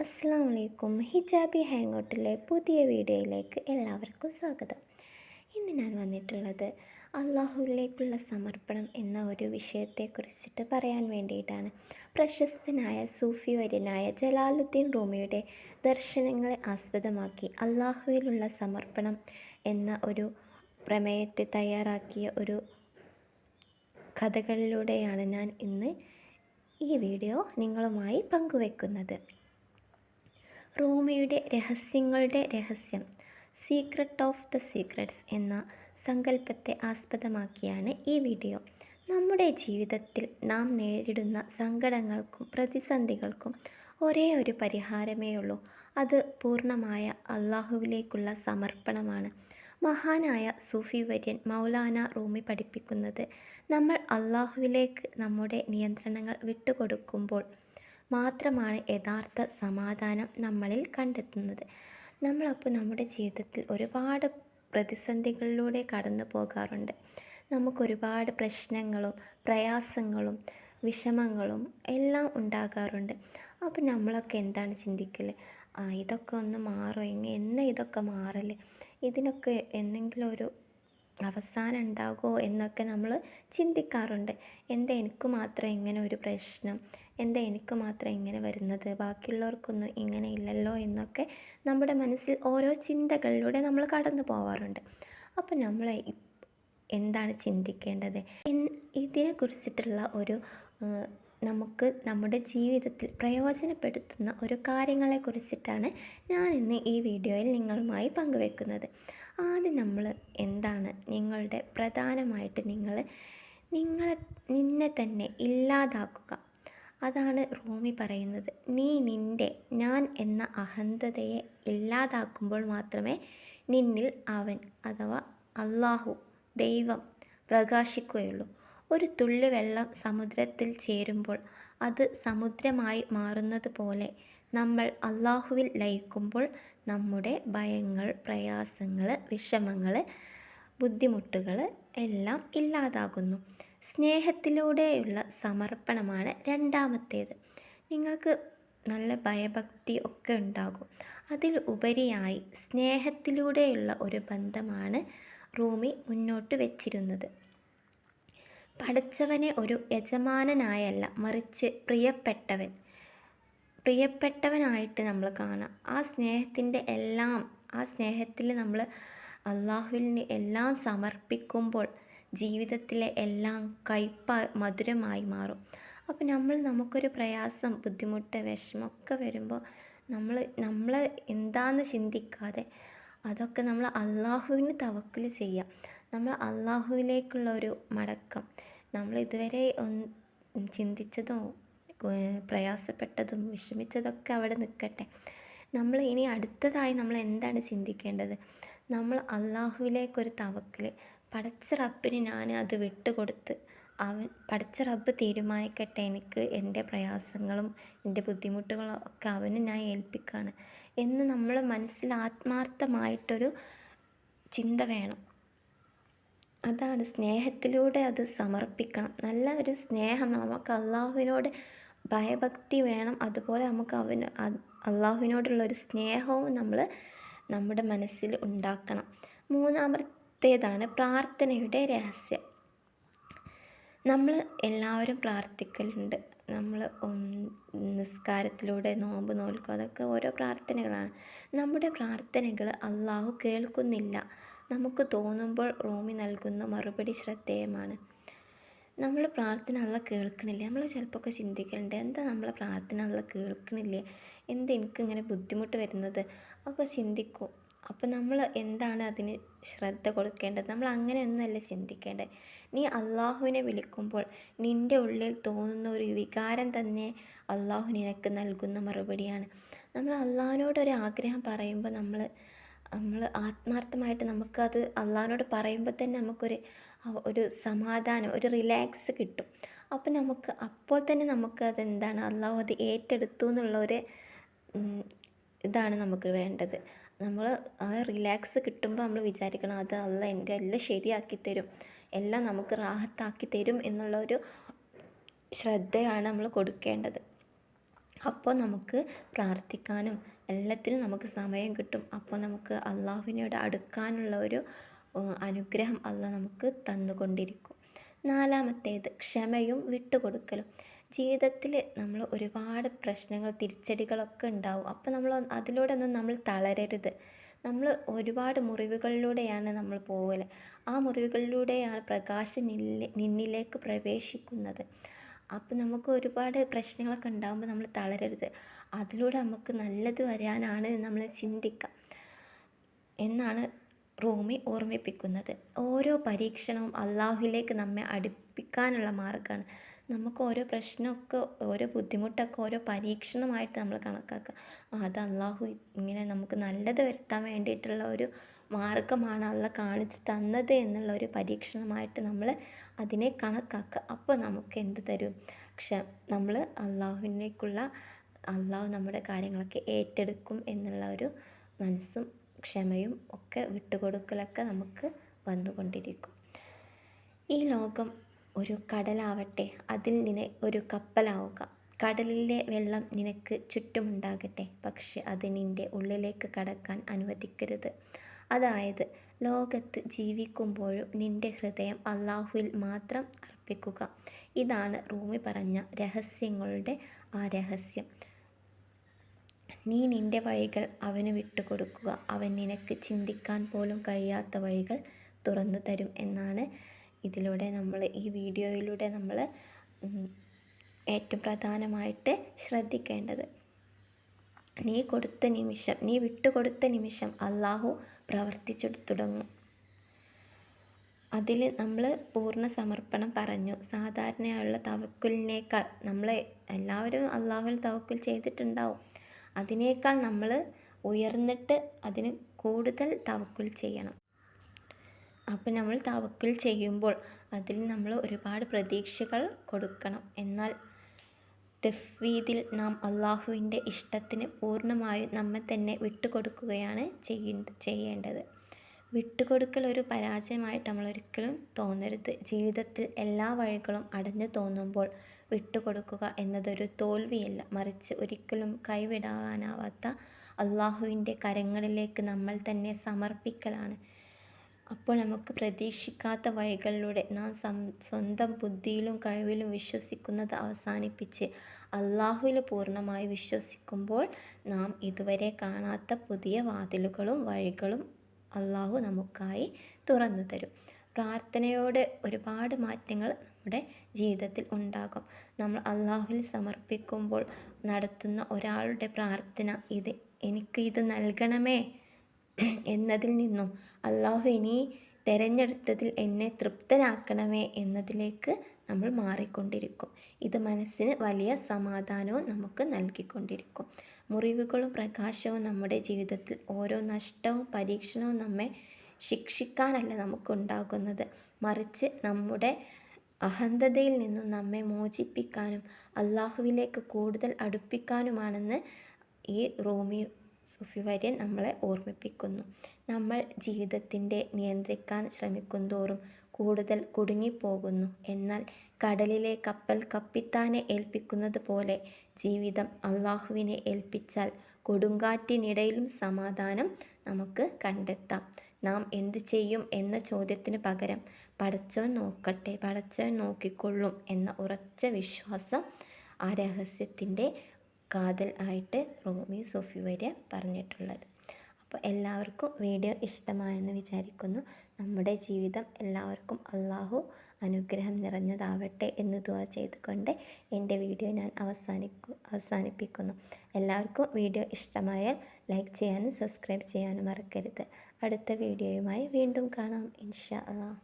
അസ്സലാമു അലൈക്കും. ഹിജാബി ഹാങ് ഔട്ടിലെ പുതിയ വീഡിയോയിലേക്ക് എല്ലാവർക്കും സ്വാഗതം. ഇന്ന് ഞാൻ വന്നിട്ടുള്ളത് അള്ളാഹുവിലേക്കുള്ള സമർപ്പണം എന്ന ഒരു വിഷയത്തെക്കുറിച്ചിട്ട് പറയാൻ വേണ്ടിയിട്ടാണ്. പ്രശസ്തനായ സൂഫി വര്യനായ ജലാലുദ്ദീൻ റൂമിയുടെ ദർശനങ്ങളെ ആസ്പദമാക്കി അള്ളാഹുവിലുള്ള സമർപ്പണം എന്ന ഒരു പ്രമേയത്തെ തയ്യാറാക്കിയ ഒരു കഥകളിലൂടെയാണ് ഞാൻ ഇന്ന് ഈ വീഡിയോ നിങ്ങളുമായി പങ്കുവെക്കുന്നത്. റൂമിയുടെ രഹസ്യങ്ങളുടെ രഹസ്യം, സീക്രട്ട് ഓഫ് ദ സീക്രട്സ് എന്ന സങ്കല്പത്തെ ആസ്പദമാക്കിയാണ് ഈ വീഡിയോ. നമ്മുടെ ജീവിതത്തിൽ നാം നേരിടുന്ന സങ്കടങ്ങൾക്കും പ്രതിസന്ധികൾക്കും ഒരേ ഒരു പരിഹാരമേ ഉള്ളൂ. അത് പൂർണ്ണമായ അള്ളാഹുവിലേക്കുള്ള സമർപ്പണമാണ്. മഹാനായ സൂഫി വര്യൻ മൗലാന റൂമി പഠിപ്പിക്കുന്നത്, നമ്മൾ അള്ളാഹുവിലേക്ക് നമ്മുടെ നിയന്ത്രണങ്ങൾ വിട്ടുകൊടുക്കുമ്പോൾ മാത്രമാണ് യഥാർത്ഥ സമാധാനം നമ്മളിൽ കണ്ടെത്തുന്നത്. നമ്മളപ്പോൾ നമ്മുടെ ജീവിതത്തിൽ ഒരുപാട് പ്രതിസന്ധികളിലൂടെ കടന്നു പോകാറുണ്ട്. നമുക്കൊരുപാട് പ്രശ്നങ്ങളും പ്രയാസങ്ങളും വിഷമങ്ങളും എല്ലാം ഉണ്ടാകാറുണ്ട്. അപ്പോൾ നമ്മളൊക്കെ എന്താണ് ചിന്തിക്കൽ? ഇതൊക്കെ ഒന്ന് മാറും, എന്ന് ഇതൊക്കെ മാറല്, ഇതിനൊക്കെ എന്തെങ്കിലും ഒരു അവസാനം ഉണ്ടാകുമോ എന്നൊക്കെ നമ്മൾ ചിന്തിക്കാറുണ്ട്. എന്താ എനിക്ക് മാത്രം ഇങ്ങനെ ഒരു പ്രശ്നം, എന്താ എനിക്ക് മാത്രം ഇങ്ങനെ വരുന്നത്, ബാക്കിയുള്ളവർക്കൊന്നും ഇങ്ങനെ ഇല്ലല്ലോ എന്നൊക്കെ നമ്മുടെ മനസ്സിൽ ഓരോ ചിന്തകളിലൂടെ നമ്മൾ കടന്നു പോവാറുണ്ട്. അപ്പോൾ നമ്മൾ എന്താണ് ചിന്തിക്കേണ്ടത്? ഇതിനെക്കുറിച്ചിട്ടുള്ള ഒരു നമുക്ക് നമ്മുടെ ജീവിതത്തിൽ പ്രയോജനപ്പെടുത്തുന്ന ഒരു കാര്യങ്ങളെക്കുറിച്ചിട്ടാണ് ഞാൻ ഇന്ന് ഈ വീഡിയോയിൽ നിങ്ങളുമായി പങ്കുവെക്കുന്നത്. ആദ്യം നമ്മൾ എന്താണ് നിങ്ങളുടെ പ്രധാനമായിട്ട് നിന്നെ തന്നെ ഇല്ലാതാക്കുക. അതാണ് റൂമി പറയുന്നത്. ഞാൻ എന്ന അഹന്തതയെ ഇല്ലാതാക്കുമ്പോൾ മാത്രമേ നിന്നിൽ അവൻ അഥവാ അള്ളാഹു, ദൈവം പ്രകാശിക്കുകയുള്ളൂ. ഒരു തുള്ളി വെള്ളം സമുദ്രത്തിൽ ചേരുമ്പോൾ അത് സമുദ്രമായി മാറുന്നത് പോലെ നമ്മൾ അള്ളാഹുവിൽ ലയിക്കുമ്പോൾ നമ്മുടെ ഭയങ്ങൾ, പ്രയാസങ്ങൾ, വിഷമങ്ങൾ, ബുദ്ധിമുട്ടുകൾ എല്ലാം ഇല്ലാതാകുന്നു. സ്നേഹത്തിലൂടെയുള്ള സമർപ്പണമാണ് രണ്ടാമത്തേത്. നിങ്ങൾക്ക് നല്ല ഭയഭക്തി ഒക്കെ ഉണ്ടാകും. അതിൽ ഉപരിയായി സ്നേഹത്തിലൂടെയുള്ള ഒരു ബന്ധമാണ് റൂമി മുന്നോട്ട് വെച്ചിരുന്നത്. പഠിച്ചവനെ ഒരു യജമാനനായല്ല, മറിച്ച് പ്രിയപ്പെട്ടവനായിട്ട് നമ്മൾ കാണാം. ആ സ്നേഹത്തിൽ നമ്മൾ അള്ളാഹുവിന് എല്ലാം സമർപ്പിക്കുമ്പോൾ ജീവിതത്തിലെ എല്ലാം മധുരമായി മാറും. അപ്പോൾ നമുക്കൊരു പ്രയാസം, ബുദ്ധിമുട്ട്, വിഷമമൊക്കെ വരുമ്പോൾ നമ്മൾ എന്താണെന്ന് ചിന്തിക്കാതെ അതൊക്കെ നമ്മൾ അള്ളാഹുവിന് തവക്കുൽ ചെയ്യുക. നമ്മൾ അള്ളാഹുവിലേക്കുള്ള ഒരു മടക്കം, നമ്മൾ ഇതുവരെ ചിന്തിച്ചതും പ്രയാസപ്പെട്ടതും വിഷമിച്ചതൊക്കെ അവിടെ നിൽക്കട്ടെ. നമ്മൾ ഇനി അടുത്തതായി നമ്മൾ എന്താണ് ചിന്തിക്കേണ്ടത്? നമ്മൾ അള്ളാഹുവിലേക്കൊരു തവക്കുൽ, പടച്ച റബ്ബിന് ഞാൻ അത് വിട്ടുകൊടുത്ത് പടച്ച റബ്ബ് തീരുമാനിക്കട്ടെ, എനിക്ക് എൻ്റെ പ്രയാസങ്ങളും എൻ്റെ ബുദ്ധിമുട്ടുകളും ഒക്കെ അവന് ഞാൻ ഏൽപ്പിക്കുകയാണ് എന്ന് നമ്മൾ മനസ്സിൽ ആത്മാർത്ഥമായിട്ടൊരു ചിന്ത വേണം. അതാണ് സ്നേഹത്തിലൂടെ അത് സമർപ്പിക്കണം. നല്ല ഒരു സ്നേഹം, നമുക്ക് അള്ളാഹുവിനോട് ഭയഭക്തി വേണം. അതുപോലെ നമുക്ക് അള്ളാഹുവിനോടുള്ളൊരു സ്നേഹവും നമ്മുടെ മനസ്സിൽ ഉണ്ടാക്കണം. മൂന്നാമത്തേതാണ് പ്രാർത്ഥനയുടെ രഹസ്യം. നമ്മൾ എല്ലാവരും പ്രാർത്ഥിക്കലുണ്ട്. നമ്മൾ നിസ്കാരത്തിലൂടെ നോമ്പ് നോൽക്കും, അതൊക്കെ ഓരോ പ്രാർത്ഥനകളാണ്. നമ്മുടെ പ്രാർത്ഥനകൾ അള്ളാഹു കേൾക്കുന്നില്ല നമുക്ക് തോന്നുമ്പോൾ റൂമി നൽകുന്ന മറുപടി ശ്രദ്ധേയമാണ്. നമ്മൾ പ്രാർത്ഥന അള്ളാഹ് കേൾക്കണില്ലേ? നമ്മൾ ചിലപ്പോൾ ചിന്തിക്കലുണ്ട്, എന്താ നമ്മളെ പ്രാർത്ഥന അള്ളാഹ് കേൾക്കണില്ലേ, എന്താ എനിക്കിങ്ങനെ ബുദ്ധിമുട്ട് വരുന്നത് ഒക്കെ ചിന്തിക്കും. അപ്പോൾ നമ്മൾ എന്താണ് അതിന് ശ്രദ്ധ കൊടുക്കേണ്ടത്? നമ്മൾ അങ്ങനെയൊന്നുമല്ല ചിന്തിക്കേണ്ടത്. നീ അള്ളാഹുവിനെ വിളിക്കുമ്പോൾ നിൻ്റെ ഉള്ളിൽ തോന്നുന്ന ഒരു വികാരം തന്നെ അള്ളാഹു നിനക്ക് നൽകുന്ന മറുപടിയാണ്. നമ്മൾ അള്ളാഹുവിനോടൊരു ആഗ്രഹം പറയുമ്പോൾ നമ്മൾ ആത്മാർത്ഥമായിട്ട് നമുക്കത് അള്ളാഹുവിനോട് പറയുമ്പോൾ തന്നെ ഒരു സമാധാനം, ഒരു റിലാക്സ് കിട്ടും. അപ്പോൾ തന്നെ അതെന്താണ്, അള്ളാഹു അത് ഏറ്റെടുത്തു എന്നുള്ളൊരു ഇതാണ് നമുക്ക് വേണ്ടത്. നമ്മൾ ആ റിലാക്സ് കിട്ടുമ്പോൾ നമ്മൾ വിചാരിക്കണം, അത് അള്ളാഹ് എൻ്റെ എല്ലാം ശരിയാക്കി തരും, എല്ലാം നമുക്ക് റാഹത്താക്കി തരും എന്നുള്ളൊരു ശ്രദ്ധയാണ് നമ്മൾ കൊടുക്കേണ്ടത്. അപ്പോൾ നമുക്ക് പ്രാർത്ഥിക്കാനും എല്ലാത്തിനും നമുക്ക് സമയം കിട്ടും. അപ്പോൾ നമുക്ക് അള്ളാഹുവിനോട് അടുക്കാനുള്ള ഒരു അനുഗ്രഹം അള്ളാഹ് നമുക്ക് തന്നുകൊണ്ടിരിക്കും. നാലാമത്തേത് ക്ഷമയും വിട്ടുകൊടുക്കലും. ജീവിതത്തിൽ നമ്മൾ ഒരുപാട് പ്രശ്നങ്ങൾ തിരിച്ചടികളൊക്കെ ഉണ്ടാവും. അപ്പോൾ അതിലൂടെ ഒന്നും നമ്മൾ തളരരുത്. നമ്മൾ ഒരുപാട് മുറിവുകളിലൂടെയാണ് നമ്മൾ പോകല്. ആ മുറിവുകളിലൂടെയാണ് പ്രകാശം നിന്നിലേക്ക് പ്രവേശിക്കുന്നത്. അപ്പോൾ നമുക്ക് ഒരുപാട് പ്രശ്നങ്ങളൊക്കെ ഉണ്ടാകുമ്പോൾ നമ്മൾ തളരരുത്. അതിലൂടെ നമുക്ക് നല്ലത് വരാനാണ് നമ്മൾ ചിന്തിക്കുക എന്നാണ് റൂമി ഓർമ്മിപ്പിക്കുന്നത്. ഓരോ പരീക്ഷണവും അള്ളാഹുവിലേക്ക് നമ്മെ അടുപ്പിക്കാനുള്ള മാർഗ്ഗമാണ്. നമുക്ക് ഓരോ പ്രശ്നമൊക്കെ ഓരോ ബുദ്ധിമുട്ടൊക്കെ ഓരോ പരീക്ഷണമായിട്ട് നമ്മൾ കണക്കാക്കുക. അത് അള്ളാഹു ഇങ്ങനെ നമുക്ക് നല്ലത് വരുത്താൻ വേണ്ടിയിട്ടുള്ള ഒരു മാർഗ്ഗമാണ് അള്ളാഹ് കാണിച്ച് തന്നത് എന്നുള്ള ഒരു പരീക്ഷണമായിട്ട് നമ്മൾ അതിനെ കണക്കാക്കുക. അപ്പോൾ നമുക്ക് എന്ത് തരും? നമ്മൾ അള്ളാഹു നമ്മുടെ കാര്യങ്ങളൊക്കെ ഏറ്റെടുക്കും എന്നുള്ള ഒരു മനസ്സും ക്ഷമയും ഒക്കെ വിട്ടുകൊടുക്കലൊക്കെ നമുക്ക് വന്നുകൊണ്ടിരിക്കും. ഈ ലോകം ഒരു കടലാവട്ടെ, അതിൽ ഒരു കപ്പലാവുക. കടലിലെ വെള്ളം നിനക്ക് ചുറ്റുമുണ്ടാകട്ടെ, പക്ഷെ അത് നിൻ്റെ ഉള്ളിലേക്ക് കടക്കാൻ അനുവദിക്കരുത്. അതായത് ലോകത്ത് ജീവിക്കുമ്പോഴും നിൻ്റെ ഹൃദയം അള്ളാഹുവിൽ മാത്രം അർപ്പിക്കുക. ഇതാണ് റൂമി പറഞ്ഞ രഹസ്യങ്ങളുടെ ആ രഹസ്യം. നീ നിൻ്റെ വഴികൾ അവന് വിട്ടുകൊടുക്കുക. അവൻ നിനക്ക് ചിന്തിക്കാൻ പോലും കഴിയാത്ത വഴികൾ തുറന്നു തരും എന്നാണ് ഈ വീഡിയോയിലൂടെ നമ്മൾ ഏറ്റവും പ്രധാനമായിട്ട് ശ്രദ്ധിക്കേണ്ടത്. നീ വിട്ടുകൊടുത്ത നിമിഷം അള്ളാഹു പ്രവർത്തിച്ചു തുടങ്ങും. അതിൽ നമ്മൾ പൂർണ്ണ സമർപ്പണം പറഞ്ഞു. സാധാരണയുള്ള തവക്കുലിനേക്കാൾ നമ്മൾ എല്ലാവരും അള്ളാഹുവിൽ തവക്കുൽ ചെയ്തിട്ടുണ്ടാവും. അതിനേക്കാൾ നമ്മൾ ഉയർന്നിട്ട് അതിന് കൂടുതൽ തവക്കുൽ ചെയ്യണം. അപ്പോൾ നമ്മൾ തവക്കുൽ ചെയ്യുമ്പോൾ അതിൽ നമ്മൾ ഒരുപാട് പ്രതീക്ഷകൾ കൊടുക്കണം. എന്നാൽ തഫ്വീദിൽ നാം അള്ളാഹുവിൻ്റെ ഇഷ്ടത്തിന് പൂർണ്ണമായും നമ്മെ തന്നെ വിട്ടുകൊടുക്കുകയാണ് ചെയ്യേണ്ടത്. വിട്ടുകൊടുക്കൽ ഒരു പരാജയമായിട്ട് നമ്മളൊരിക്കലും തോന്നരുത്. ജീവിതത്തിൽ എല്ലാ വഴികളും അടഞ്ഞു തോന്നുമ്പോൾ വിട്ടുകൊടുക്കുക എന്നതൊരു തോൽവിയല്ല, മറിച്ച് ഒരിക്കലും കൈവിടാനാവാത്ത അള്ളാഹുവിൻ്റെ കരങ്ങളിലേക്ക് നമ്മൾ തന്നെ സമർപ്പിക്കലാണ്. അപ്പോൾ നമുക്ക് പ്രതീക്ഷിക്കാത്ത വഴികളിലൂടെ നാം സ്വന്തം ബുദ്ധിയിലും കഴിവിലും വിശ്വസിക്കുന്നത് അവസാനിപ്പിച്ച് അള്ളാഹുവിൽ പൂർണ്ണമായി വിശ്വസിക്കുമ്പോൾ നാം ഇതുവരെ കാണാത്ത പുതിയ വാതിലുകളും വഴികളും അള്ളാഹു നമുക്കായി തുറന്നു തരും. പ്രാർത്ഥനയോടെ ഒരുപാട് മാറ്റങ്ങൾ നമ്മുടെ ജീവിതത്തിൽ ഉണ്ടാകും. നമ്മൾ അള്ളാഹുവിൽ സമർപ്പിക്കുമ്പോൾ നടത്തുന്ന ഒരാളുടെ പ്രാർത്ഥന എനിക്ക് ഇത് നൽകണമേ എന്നതിൽ നിന്നും അള്ളാഹു ഇനി തിരഞ്ഞെടുത്തതിൽ എന്നെ തൃപ്തനാക്കണമേ എന്നതിലേക്ക് നമ്മൾ മാറിക്കൊണ്ടിരിക്കും. ഇത് മനസ്സിന് വലിയ സമാധാനവും നമുക്ക് നൽകിക്കൊണ്ടിരിക്കും. മുറിവുകളും പ്രകാശവും നമ്മുടെ ജീവിതത്തിൽ ഓരോ നഷ്ടവും പരീക്ഷണവും നമ്മെ ശിക്ഷിക്കാനല്ല നമുക്കുണ്ടാകുന്നത്, മറിച്ച് നമ്മുടെ അഹന്തതയിൽ നിന്നും നമ്മെ മോചിപ്പിക്കാനും അള്ളാഹുവിലേക്ക് കൂടുതൽ അടുപ്പിക്കാനുമാണെന്ന് ഈ റൂമി സൂഫി വര്യൻ നമ്മളെ ഓർമ്മിപ്പിക്കുന്നു. നമ്മൾ ജീവിതത്തിൻ്റെ നിയന്ത്രിക്കാൻ ശ്രമിക്കുന്തോറും കൂടുതൽ കുടുങ്ങിപ്പോകുന്നു. എന്നാൽ കടലിലെ കപ്പൽ കപ്പിത്താനെ ഏൽപ്പിക്കുന്നത് പോലെ ജീവിതം അള്ളാഹുവിനെ ഏൽപ്പിച്ചാൽ കൊടുങ്കാറ്റിനിടയിലും സമാധാനം നമുക്ക് കണ്ടെത്താം. നാം എന്തു ചെയ്യും എന്ന ചോദ്യത്തിന് പകരം പടച്ചവൻ നോക്കട്ടെ, പടച്ചവൻ നോക്കിക്കൊള്ളും എന്ന ഉറച്ച വിശ്വാസം ആ രഹസ്യത്തിൻ്റെ കാതൽ ആയിട്ട് റൂമി സൂഫി വര്യൻ പറഞ്ഞിട്ടുള്ളത്. അപ്പോൾ എല്ലാവർക്കും വീഡിയോ ഇഷ്ടമായെന്ന് വിചാരിക്കുന്നു. നമ്മുടെ ജീവിതം എല്ലാവർക്കും അള്ളാഹു അനുഗ്രഹം നിറഞ്ഞതാവട്ടെ എന്ന് ദുആ ചെയ്തുകൊണ്ട് എൻ്റെ വീഡിയോ ഞാൻ അവസാനിപ്പിക്കുന്നു. എല്ലാവർക്കും വീഡിയോ ഇഷ്ടമായാൽ ലൈക്ക് ചെയ്യാനും സബ്സ്ക്രൈബ് ചെയ്യാനും മറക്കരുത്. അടുത്ത വീഡിയോയുമായി വീണ്ടും കാണാം ഇൻഷാ അള്ളാഹ്.